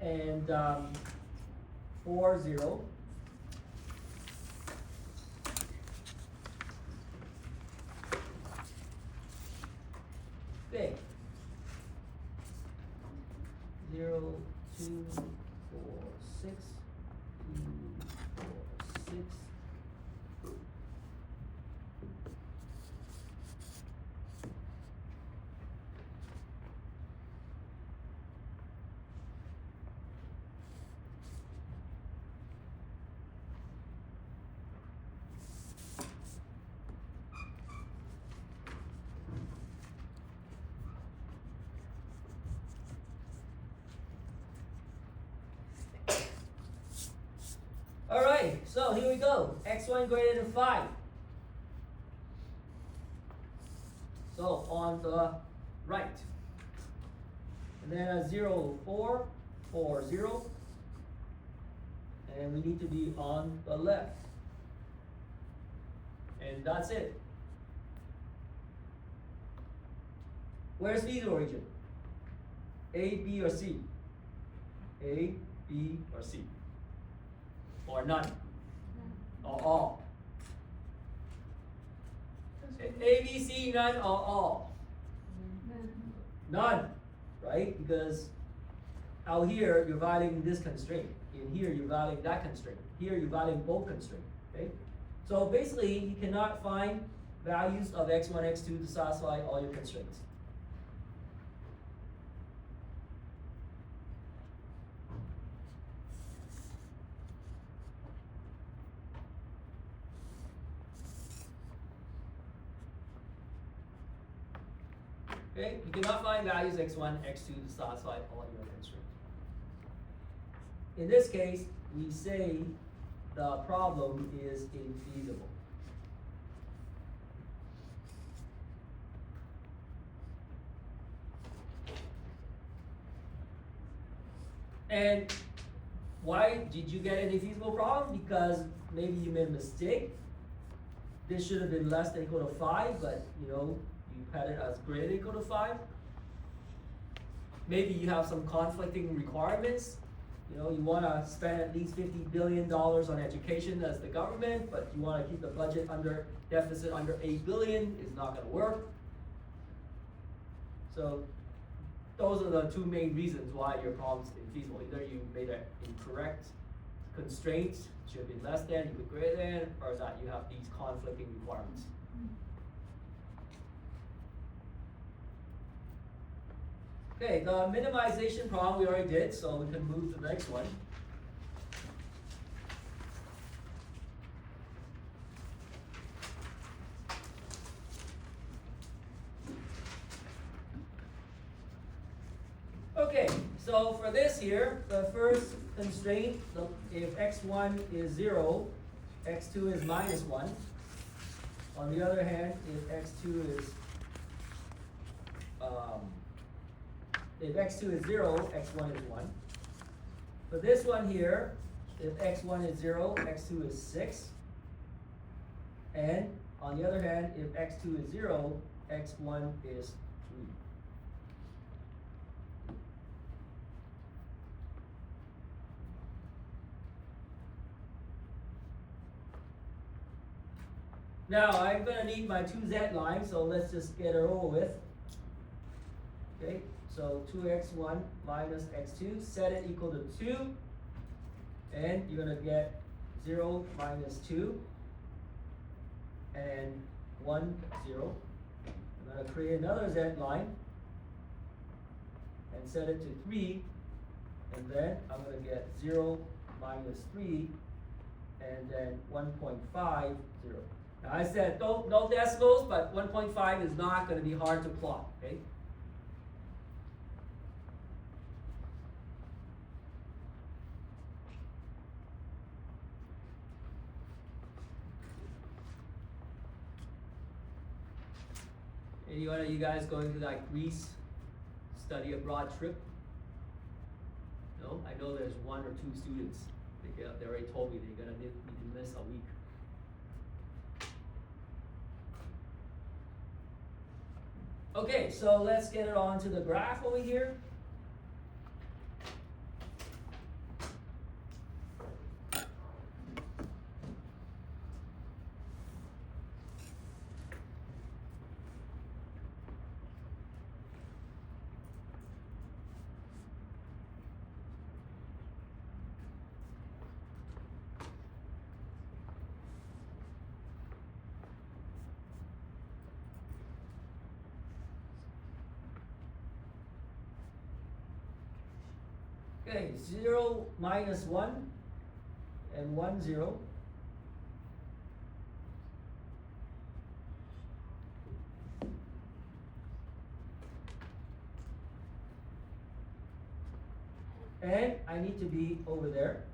and 4, 0. Okay. 0, 2, 4, 6, 2, 4, 6. All right, so here we go. X1 greater than 5. So on the right. And then a 0, 4, 4, 0. And we need to be on the left. And that's it. Where's fetal origin? A, B, or C? A, B, or C? Or none? Or all? A, B, C, none, or all? None, right? Because out here, you're violating this constraint. In here, you're violating that constraint. Here, you're violating both constraints, okay? So basically, you cannot find values of x1, x2 to satisfy all your constraints. Okay, you cannot find values x1, x2 to satisfy all your constraints. In this case, we say the problem is infeasible. And why did you get an infeasible problem? Because maybe you made a mistake. This should have been less than or equal to 5, but you had it as greater than or equal to 5. Maybe you have some conflicting requirements. You want to spend at least $50 billion on education as the government, but you want to keep the budget deficit under $8 billion. It's not going to work. So those are the two main reasons why your problem's infeasible. Either you made an incorrect constraint, should be less than, equal greater than, or that you have these conflicting requirements. Okay, the minimization problem we already did, so we can move to the next one. Okay, so for this here, the first constraint, if x1 is 0, x2 is minus 1. On the other hand, if x2 is if x2 is 0, x1 is 1. For this one here, if x1 is 0, x2 is 6. And on the other hand, if x2 is 0, x1 is 3. Now, I'm going to need my 2z line, so let's just get it over with. Okay, so 2x1 minus x2, set it equal to 2, and you're going to get 0 minus 2, and 1, 0. I'm going to create another z line, and set it to 3, and then I'm going to get 0 minus 3, and then 1.5, 0. Now I said no decimals, but 1.5 is not going to be hard to plot, okay? Any one of you guys going to like Greece study abroad trip? No? I know there's 1 or 2 students. They already told me they're going to need to miss a week. Okay, so let's get it on to the graph over here. Okay, 0 minus 1 and 1 0. And I need to be over there.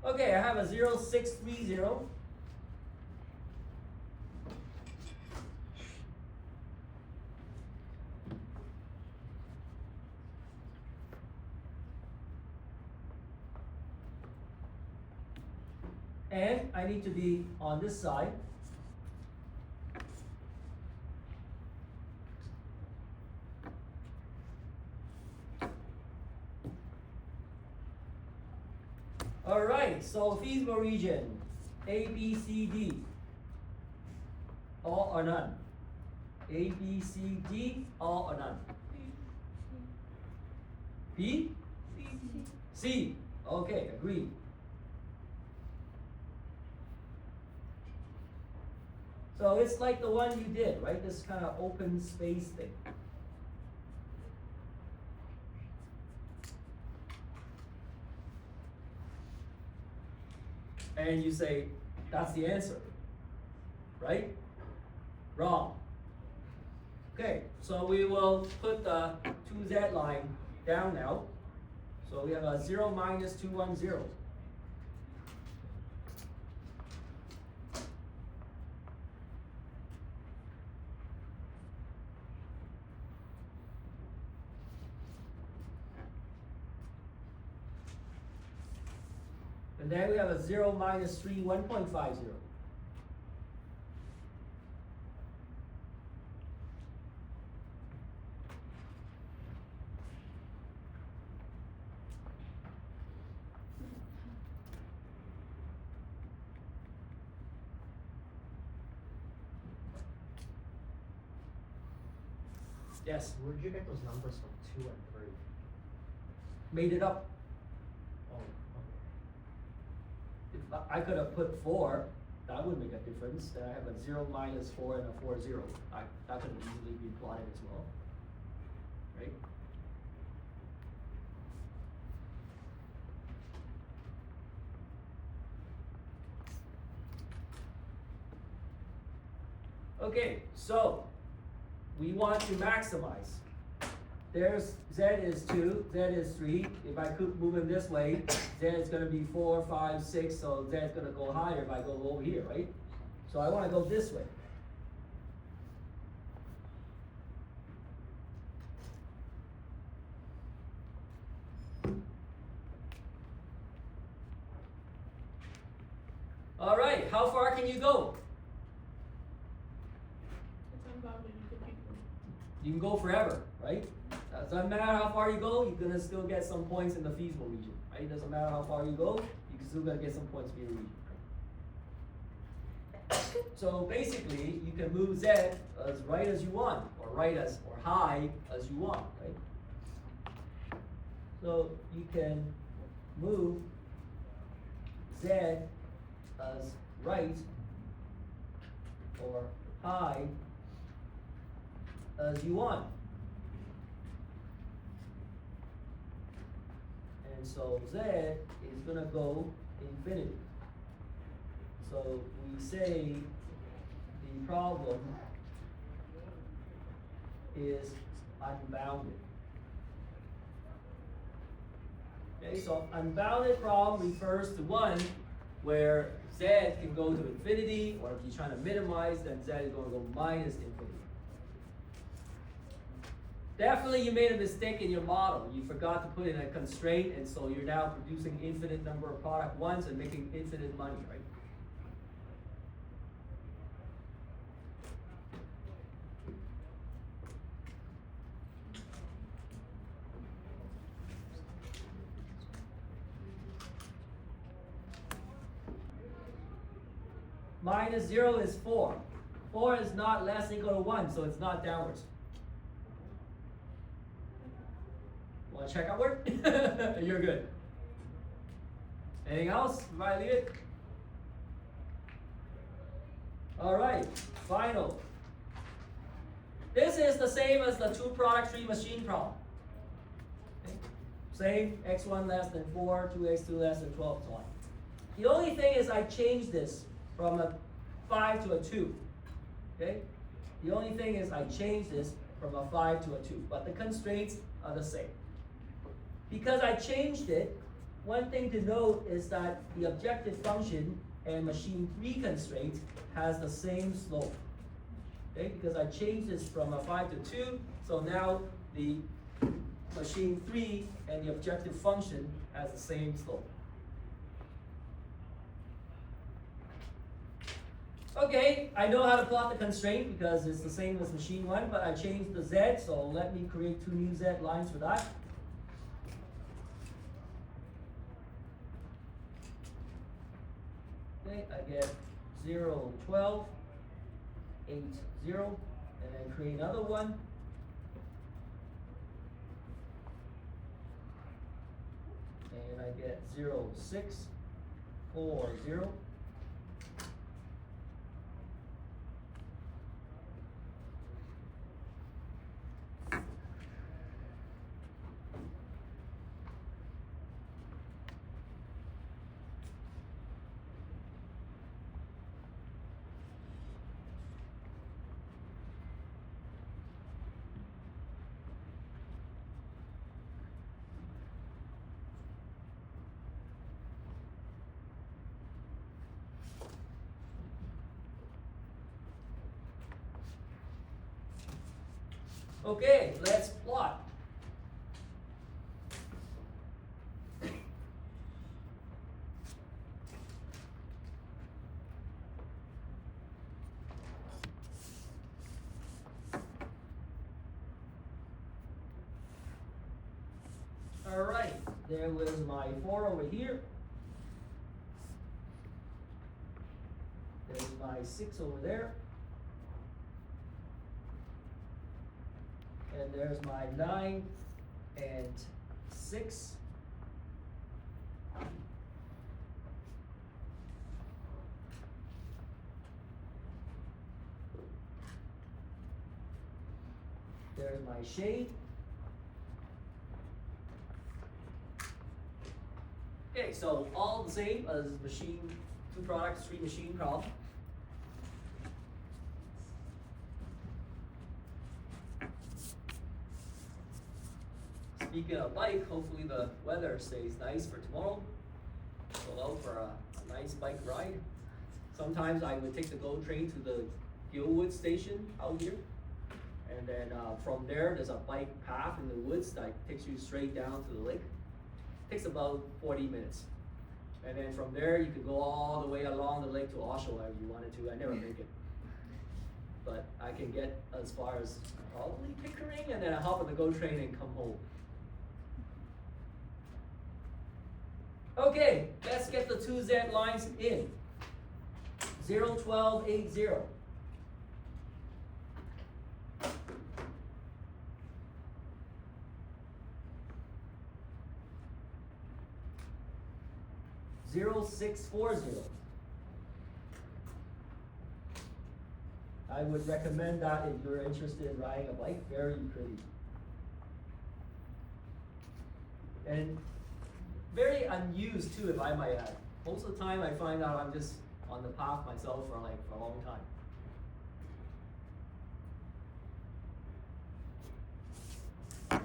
Okay, I have a 0, 6, 3, 0. And I need to be on this side. All right, so feasible region, A, B, C, D, all or none? A, B, C, D, all or none? B? C. Okay, agreed. So it's like the one you did, right? This kind of open space thing. And you say, that's the answer, right? Wrong. Okay, so we will put the 2z line down now. So we have a 0 minus 2, 1, 0. And then we have a 0 minus 3, 1.50. Yes? Where did you get those numbers from 2 and 3? Made it up. Oh, okay. If I could have put 4, that would make a difference. Then I have a 0 minus 4 and a 4, 0. That could easily be plotted as well. Right? Okay, so we want to maximize. There's z is 2, z is 3. If I could move him this way, z is going to be 4, 5, 6, so z is going to go higher if I go over here, right? So I want to go this way. All right, how far can you go? You can go forever, right? Doesn't matter how far you go, you're gonna still get some points in the feasible region, right? Doesn't matter how far you go, you can still gonna get some points in the region. So basically, you can move z as right as you want, or high as you want, right? So you can move z as right or high as you want. And so z is going to go infinity. So we say the problem is unbounded. Okay, so unbounded problem refers to one where z can go to infinity, or if you're trying to minimize, then z is going to go minus infinity. Definitely you made a mistake in your model. You forgot to put in a constraint, and so you're now producing infinite number of product ones and making infinite money, right? minus 0 is 4. 4 is not less than or equal to 1, so it's not downwards. Want to check outward? You're good. Anything else? Right, leave it. All right, final. This is the same as the two product tree machine problem. Okay. Same, x1 less than 4, 2x2 less than 12, so on. The only thing is I changed this from a 5 to a 2. Okay? The only thing is I changed this from a 5 to a 2, but the constraints are the same. Because I changed it, one thing to note is that the objective function and machine 3 constraint has the same slope. Okay? Because I changed this from a 5 to 2, so now the machine 3 and the objective function has the same slope. Okay, I know how to plot the constraint because it's the same as machine 1, but I changed the z, so let me create two new z lines for that. Okay, I get 0, 12, 8, 0, and then create another one. And I get 0, 6, 4, 0. Okay, let's plot. All right, there was my 4 over here. There's my 6 over there. And there's my 9 and 6. There's my shade. Okay, so all the same as machine, two products, three machine problem. Speaking of bike, hopefully the weather stays nice for tomorrow. Go out for a nice bike ride. Sometimes I would take the GO train to the Gilwood station out here. And then from there, there's a bike path in the woods that takes you straight down to the lake. Takes about 40 minutes. And then from there, you could go all the way along the lake to Oshawa if you wanted to. I never make it. But I can get as far as probably Pickering, and then I hop on the GO train and come home. Okay, let's get the two Z lines in. 0, 12, 8, 0. Zero, 6, 4, 0. I would recommend that if you're interested in riding a bike. Very pretty. And very unused too, if I might add. Most of the time I find out I'm just on the path myself for a long time.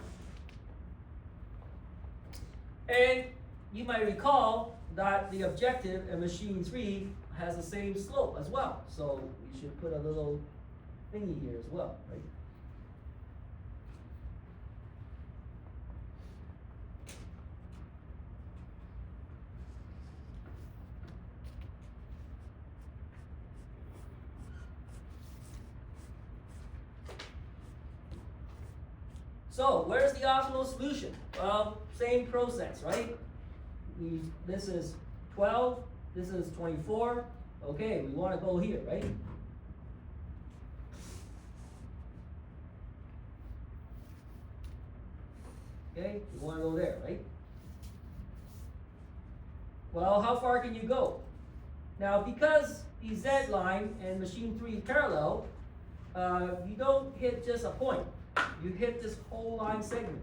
And you might recall that the objective in machine 3 has the same slope as well. So we should put a little thingy here as well, right? So where's the optimal solution? Well, same process, right? This is 12, this is 24, Okay, we want to go here, right? Okay, we want to go there, right? Well, how far can you go? Now, because the Z line and machine 3 parallel, you don't hit just a point. You hit this whole line segment.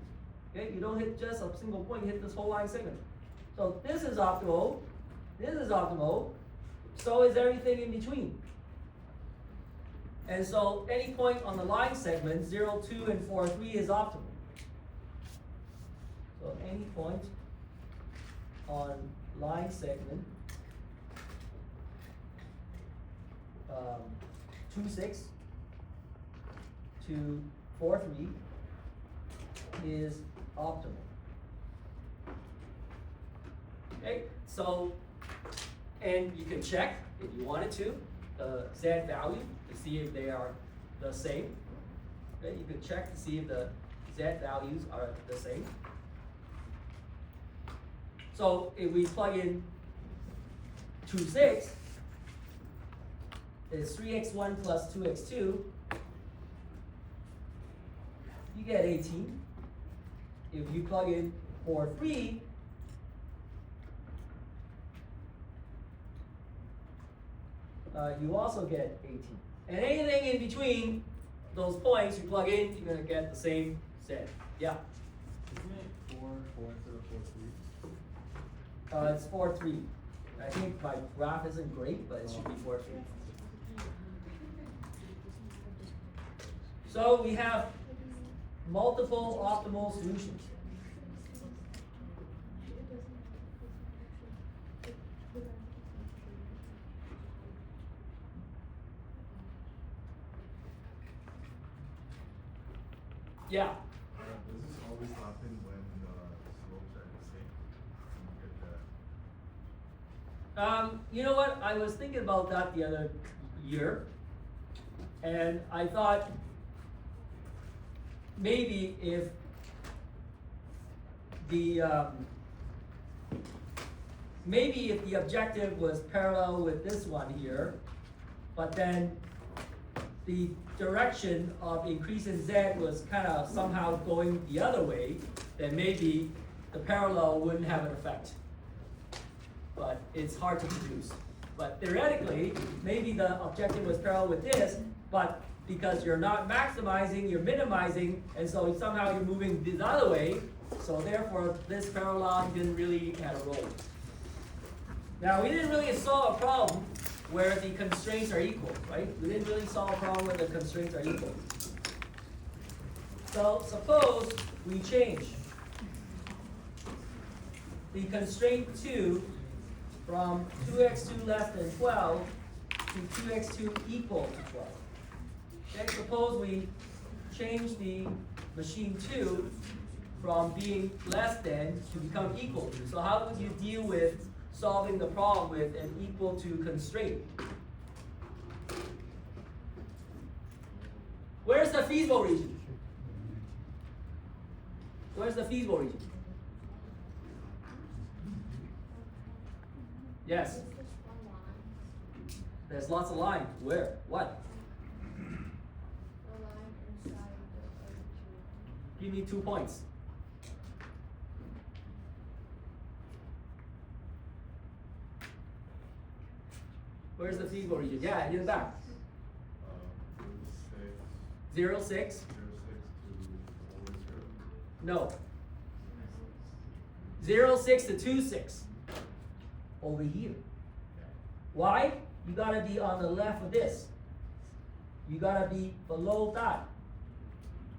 Okay, you don't hit just a single point, you hit this whole line segment. So this is optimal, so is everything in between. And so any point on the line segment, 0, 2, and 4, 3 is optimal. So any point on line segment 2, 6 to 4, 3 is optimal. Okay, so, and you can check if you wanted to, the Z value to see if they are the same. Okay, you can check to see if the Z values are the same. So if we plug in 2, 6, it's 3x1 plus 2x2, you get 18. If you plug in 4, 3, you also get 18. And anything in between those points you plug in, you're going to get the same Z. Yeah? Isn't it 4, 4 instead of 4, 3? It's 4, 3. I think my graph isn't great, but it should be 4, 3. So we have multiple optimal solutions. Yeah. Does this always happen when slopes are the same? You get that? You know what? I was thinking about that the other year, and I thought maybe if the objective was parallel with this one here, but then the direction of increase in Z was kind of somehow going the other way, then maybe the parallel wouldn't have an effect. But it's hard to produce. But theoretically, maybe the objective was parallel with this, but because you're not maximizing, you're minimizing, and so somehow you're moving the other way, so therefore this parallel didn't really have a role. Now, we didn't really solve a problem where the constraints are equal, right? We didn't really solve a problem where the constraints are equal. So suppose we change the constraint 2 from 2x2 less than 12 to 2x2 equal to 12. Okay, suppose we change the machine 2 from being less than to become equal to. So how would you deal with solving the problem with an equal to constraint? Where's the feasible region? Where's the feasible region? Yes. There's lots of line. Where? What? Give me 2 points. Where's the feasible region? Yeah, in the back. 0, 6. 0, 6 to over 0. No. 0, 6 to 2, 6. Over here. Why? You gotta be on the left of this. You gotta be below that.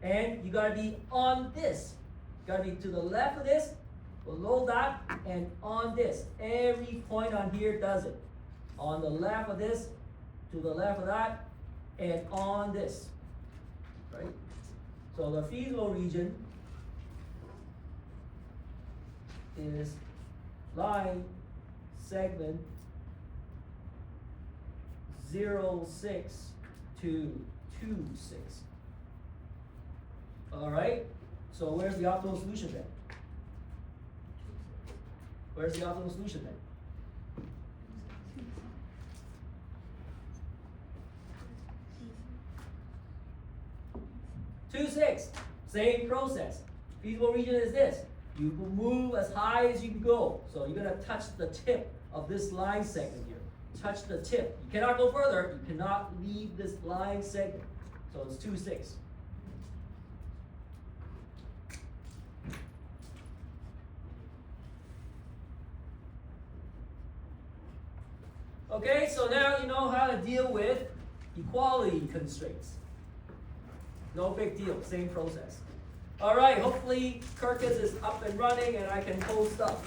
And you gotta be on this. You gotta be to the left of this, below that, and on this. Every point on here does it. On the left of this, to the left of that, and on this. Right? So the feasible region is line segment 0, 6 to 2, 6. Alright? So where's the optimal solution then? Where's the optimal solution then? 2, 6. Same process. Feasible region is this. You can move as high as you can go. So you're gonna touch the tip of this line segment here. Touch the tip. You cannot go further. You cannot leave this line segment. So it's 2, 6. Okay, so now you know how to deal with equality constraints. No big deal, same process. All right, hopefully Kirkus is up and running and I can post stuff.